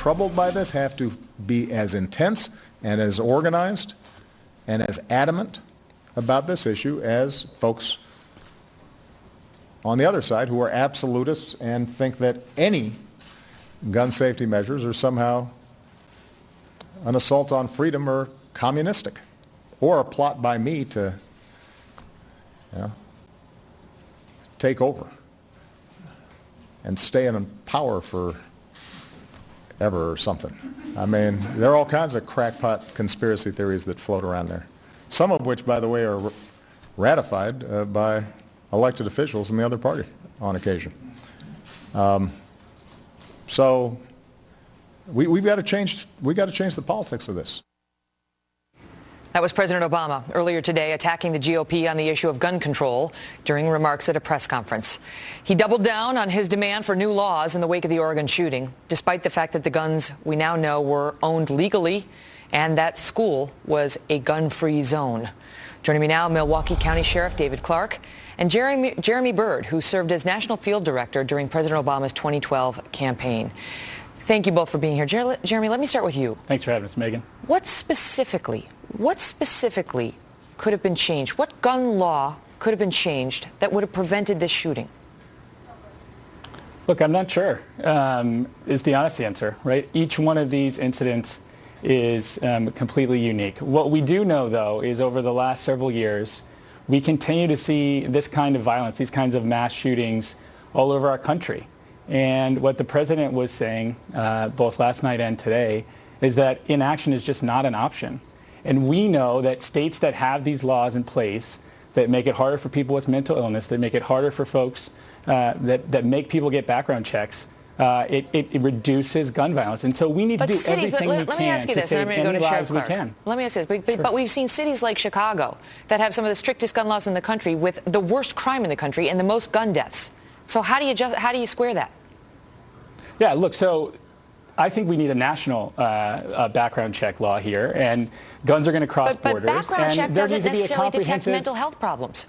troubled by this have to be as intense and as organized and as adamant about this issue as folks on the other side who are absolutists and think that any gun safety measures are somehow an assault on freedom or communistic or a plot by me to take over and stay in power forever or something. I mean, there are all kinds of crackpot conspiracy theories that float around there, some of which, by the way, are ratified by elected officials in the other party on occasion. So we've got to change the politics of this. That was President Obama earlier today attacking the GOP on the issue of gun control during remarks at a press conference. He doubled down on his demand for new laws in the wake of the Oregon shooting, despite the fact that the guns we now know were owned legally and that school was a gun-free zone. Joining me now, Milwaukee County Sheriff David Clarke and Jeremy Byrd, who served as National Field Director during President Obama's 2012 campaign. Thank you both for being here. Jeremy, let me start with you. Thanks for having us, Megan. What specifically could have been changed? What gun law could have been changed that would have prevented this shooting? Look, I'm not sure, is the honest answer, right? Each one of these incidents is completely unique. What we do know, though, is over the last several years, we continue to see this kind of violence, these kinds of mass shootings all over our country. And what the president was saying, both last night and today, is that inaction is just not an option. And we know that states that have these laws in place that make it harder for people with mental illness, that make it harder for folks, that make people get background checks, it reduces gun violence. And so we need to do everything we can to save any lives we can. Let me ask you this, but we've seen cities like Chicago that have some of the strictest gun laws in the country with the worst crime in the country and the most gun deaths. So how do you square that? Yeah, look, so I think we need a national background check law here, and guns are going to cross borders. But background check doesn't necessarily detect mental health problems.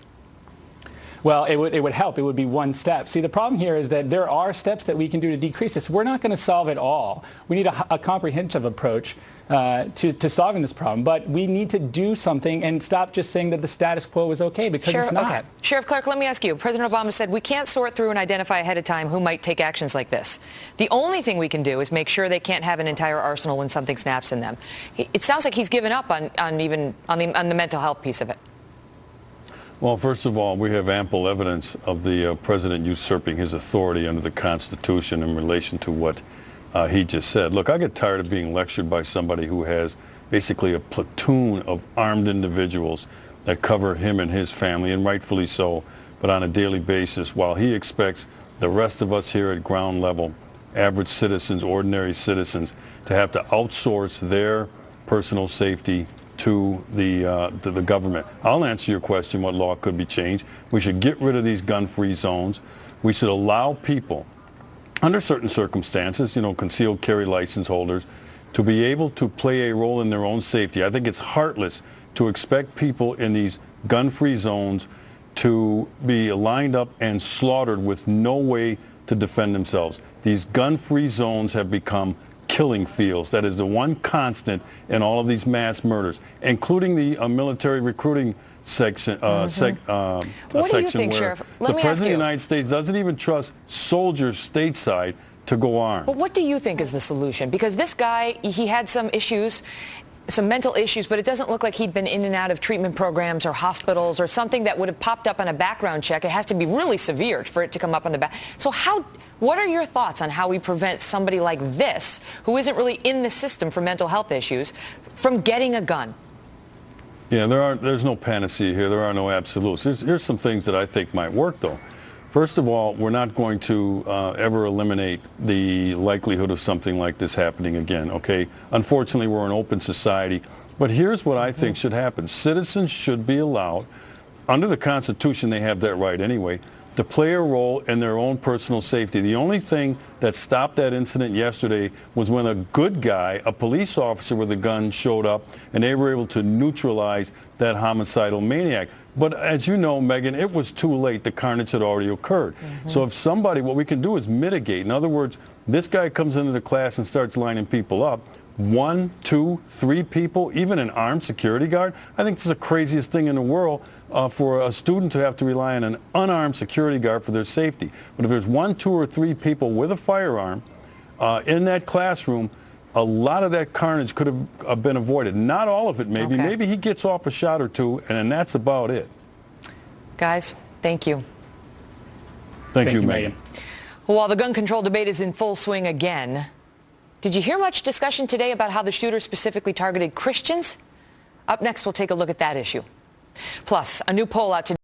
Well, it would help. It would be one step. See, the problem here is that there are steps that we can do to decrease this. We're not going to solve it all. We need a comprehensive approach to solving this problem. But we need to do something and stop just saying that the status quo is okay, because it's not. Okay. Sheriff Clarke, let me ask you. President Obama said we can't sort through and identify ahead of time who might take actions like this. The only thing we can do is make sure they can't have an entire arsenal when something snaps in them. It sounds like he's given up on the mental health piece of it. Well, first of all, we have ample evidence of the president usurping his authority under the Constitution in relation to what he just said. Look, I get tired of being lectured by somebody who has basically a platoon of armed individuals that cover him and his family, and rightfully so, but on a daily basis, while he expects the rest of us here at ground level, average citizens, ordinary citizens, to have to outsource their personal safety to the government. I'll answer your question, what law could be changed. We should get rid of these gun-free zones. We should allow people, under certain circumstances, concealed carry license holders, to be able to play a role in their own safety. I think it's heartless to expect people in these gun-free zones to be lined up and slaughtered with no way to defend themselves. These gun-free zones have become killing fields. That is the one constant in all of these mass murders, including the military recruiting section, section where Sheriff? The President of the United States doesn't even trust soldiers stateside to go armed. But what do you think is the solution? Because this guy, he had some issues, some mental issues, but it doesn't look like he'd been in and out of treatment programs or hospitals or something that would have popped up on a background check. It has to be really severe for it to come up on the back. So what are your thoughts on how we prevent somebody like this, who isn't really in the system for mental health issues, from getting a gun? Yeah, there's no panacea here. There are no absolutes. Here's some things that I think might work, though. First of all, we're not going to ever eliminate the likelihood of something like this happening again, okay? Unfortunately, we're an open society. But here's what I think should happen. Citizens should be allowed, under the Constitution, they have that right anyway, to play a role in their own personal safety. The only thing that stopped that incident yesterday was when a good guy, a police officer with a gun, showed up, and they were able to neutralize that homicidal maniac. But as you know, Megan, it was too late. The carnage had already occurred. So if somebody, what we can do is mitigate. In other words, This guy comes into the class and starts lining people up. 1, 2, 3 people, even an armed security guard. I think this is the craziest thing in the world for a student to have to rely on an unarmed security guard for their safety. But if there's 1, 2, or 3 people with a firearm in that classroom, a lot of that carnage could have been avoided. Not all of it, maybe. Okay. Maybe he gets off a shot or two, and then that's about it. Guys, thank you. Thank you, Megan. While the gun control debate is in full swing again, did you hear much discussion today about how the shooter specifically targeted Christians? Up next, we'll take a look at that issue. Plus, a new poll out today.